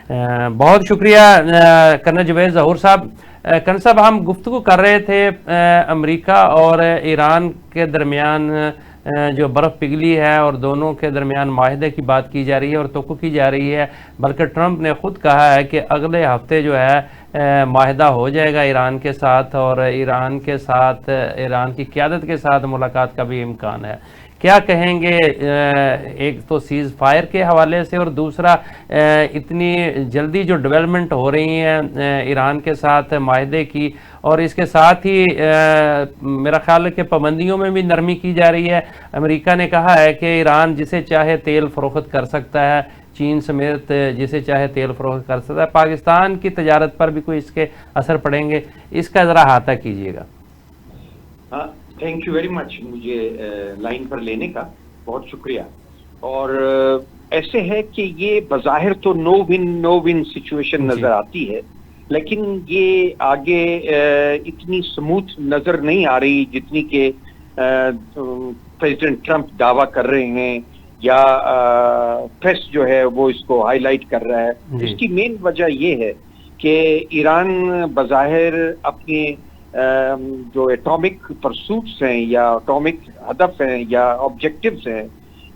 بہت شکریہ کرنل جوید ظہور صاحب. کرنل صاحب, ہم گفتگو کر رہے تھے امریکہ اور ایران کے درمیان جو برف پگھلی ہے اور دونوں کے درمیان معاہدے کی بات کی جا رہی ہے اور توقع کی جا رہی ہے, بلکہ ٹرمپ نے خود کہا ہے کہ اگلے ہفتے جو ہے معاہدہ ہو جائے گا ایران کے ساتھ, اور ایران کے ساتھ ایران کی قیادت کے ساتھ ملاقات کا بھی امکان ہے. کیا کہیں گے ایک تو سیز فائر کے حوالے سے, اور دوسرا اتنی جلدی جو ڈیولپمنٹ ہو رہی ہیں ایران کے ساتھ معاہدے کی, اور اس کے ساتھ ہی میرا خیال ہے کہ پابندیوں میں بھی نرمی کی جا رہی ہے. امریکہ نے کہا ہے کہ ایران جسے چاہے تیل فروخت کر سکتا ہے, چین سمیت جسے چاہے تیل فروخت کر سکتا ہے. پاکستان کی تجارت پر بھی کوئی اس کے اثر پڑیں گے, اس کا ذرا احاطہ کیجیے گا. تھینک یو ویری مچ, مجھے لائن پر لینے کا بہت شکریہ. اور ایسے ہے کہ یہ بظاہر تو نو ون سچویشن نظر آتی ہے, لیکن یہ آگے اتنی سموتھ نظر نہیں آ رہی جتنی کہ پریزیڈنٹ ٹرمپ دعویٰ کر رہے ہیں یا پریس جو ہے وہ اس کو ہائی لائٹ کر رہا ہے. اس کی مین وجہ یہ ہے کہ ایران بظاہر اپنے جو ایٹامک پرسوٹس ہیں یا ایٹامک ہدف ہیں یا آبجیکٹیوز ہیں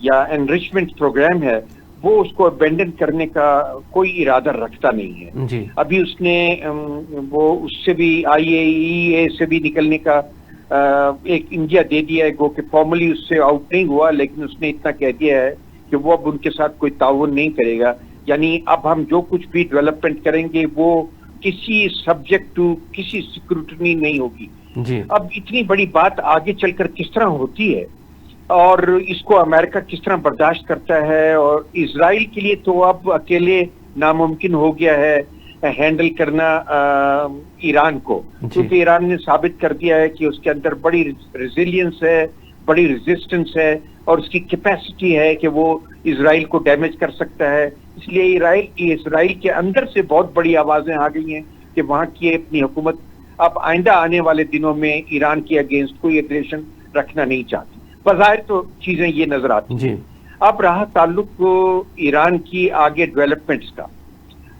یا انریچمنٹ پروگرام ہے, وہ اس کو ابینڈن کرنے کا کوئی ارادہ رکھتا نہیں ہے. ابھی اس نے وہ اس سے بھی IAEA سے بھی نکلنے کا ایک انڈیا دے دیا ہے, گو کہ فارملی اس سے آؤٹ نہیں ہوا, لیکن اس نے اتنا کہہ دیا ہے کہ وہ اب ان کے ساتھ کوئی تعاون نہیں کرے گا. یعنی اب ہم جو کچھ بھی ڈیولپمنٹ کریں گے وہ کسی سبجیکٹ ٹو کسی سیکورٹی نہیں ہوگی. اب اتنی بڑی بات آگے چل کر کس طرح ہوتی ہے اور اس کو امریکہ کس طرح برداشت کرتا ہے, اور اسرائیل کے لیے تو اب اکیلے ناممکن ہو گیا ہے ہینڈل کرنا ایران کو, کیونکہ ایران نے ثابت کر دیا ہے کہ اس کے اندر بڑی ریزیلینس ہے, بڑی ریزسٹنس ہے, اور اس کی کیپیسٹی ہے کہ وہ اسرائیل کو ڈیمیج کر سکتا ہے. اس لیے اسرائیل کے اندر سے بہت بڑی آوازیں آ گئی ہیں کہ وہاں کی اپنی حکومت اب آئندہ آنے والے دنوں میں ایران کے اگینسٹ کوئی ایگریشن رکھنا نہیں چاہتی. بظاہر تو چیزیں یہ نظر آتی ہیں. اب رہا تعلق ایران کی آگے ڈیولپمنٹس کا,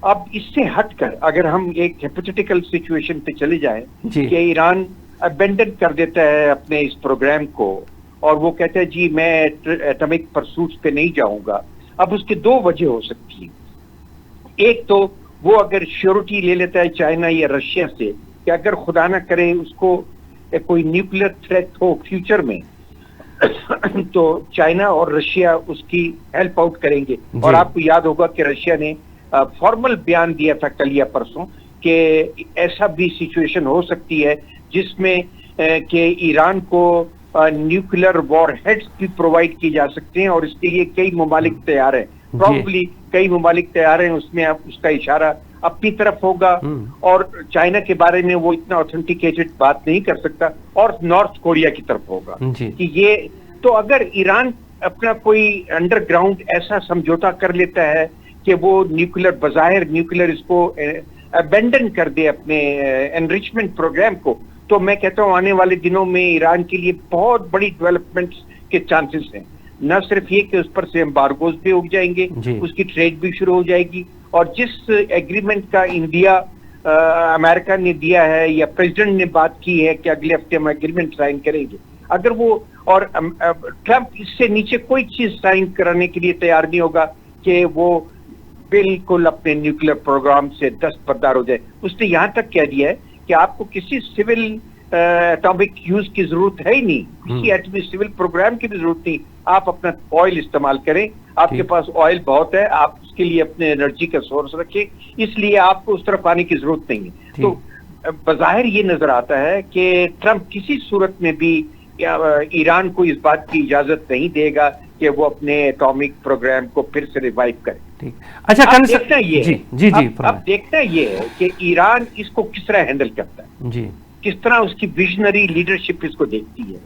اب اس سے ہٹ کر اگر ہم ایک ہیپوتھیٹیکل سچویشن پہ چلے جائیں کہ ایران ابینڈن کر دیتا ہے اپنے اس پروگرام کو اور وہ کہتا ہے جی میں ایٹمک پرسوٹس پہ نہیں جاؤں گا. اب اس کی دو وجہ ہو سکتی ہیں. ایک تو وہ اگر شیورٹی لے لیتا ہے چائنا یا رشیا سے کہ اگر خدا نہ کرے اس کو کوئی نیوکلیر تھریٹ ہو فیوچر میں تو چائنا اور رشیا اس کی ہیلپ آؤٹ کریں گے. اور آپ کو یاد ہوگا کہ رشیا نے فارمل بیان دیا تھا کل یا پرسوں کہ ایسا بھی سچویشن ہو سکتی ہے جس میں کہ ایران کو نیوکلیر وار ہیڈز بھی پرووائڈ کی جا سکتے ہیں, اور اس کے لیے کئی ممالک تیار ہیں. پروبلی کئی ممالک تیار ہیں, اس میں اس کا اشارہ اپنی طرف ہوگا, اور چائنا کے بارے میں وہ اتنا اوتھینٹیکیٹڈ بات نہیں کر سکتا, اور نارتھ کوریا کی طرف ہوگا کہ یہ تو اگر ایران اپنا کوئی انڈر گراؤنڈ ایسا سمجھوتا کر لیتا ہے کہ وہ نیوکلیر بظاہر نیوکلیر اس کو ابینڈن کر دے اپنے انریچمنٹ پروگرام کو, تو میں کہتا ہوں آنے والے دنوں میں ایران کے لیے بہت بڑی ڈیولپمنٹس کے چانسز ہیں. نہ صرف یہ کہ اس پر سے امبارگوز بھی اگ جائیں گے, اس کی ٹریڈ بھی شروع ہو جائے گی, اور جس ایگریمنٹ کا انڈیا امریکہ نے دیا ہے یا پریزیڈنٹ نے بات کی ہے کہ اگلے ہفتے ہم ایگریمنٹ سائن کریں گے, اگر وہ اور ٹرمپ اس سے نیچے کوئی چیز سائن کرانے کے لیے تیار نہیں ہوگا کہ وہ بالکل اپنے نیوکلیر پروگرام سے دستبردار ہو جائے. اس نے یہاں تک کہہ دیا ہے کہ آپ کو کسی سول ایٹامک یوز کی ضرورت ہے ہی نہیں, کسی ایٹمی سول پروگرام کی بھی ضرورت نہیں, آپ اپنا آئل استعمال کریں, آپ کے پاس آئل بہت ہے, آپ اس کے لیے اپنے انرجی کا سورس رکھیں, اس لیے آپ کو اس طرف آنے کی ضرورت نہیں ہے. تو بظاہر یہ نظر آتا ہے کہ ٹرمپ کسی صورت میں بھی ایران کو اس بات کی اجازت نہیں دے گا کہ وہ اپنے ایٹامک پروگرام کو پھر سے ریوائیو کرے. اچھا, اب دیکھنا یہ ہے کہ ایران اس کو کس طرح ہینڈل کرتا ہے, کس طرح اس کی ویژنری لیڈرشپ اس کو دیکھتی ہے.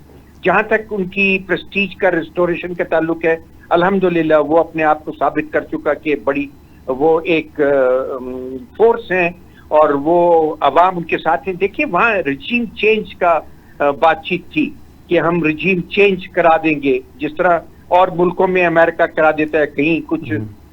جہاں تک ان کی پریسٹیج کا ریسٹوریشن کا تعلق ہے, الحمدللہ وہ اپنے آپ کو ثابت کر چکا کہ بڑی وہ ایک فورس ہیں اور وہ عوام ان کے ساتھ ہیں. دیکھیے وہاں رجیم چینج کا بات چیت تھی کہ ہم رجیم چینج کرا دیں گے, جس طرح اور ملکوں میں امریکہ کرا دیتا ہے, کہیں کچھ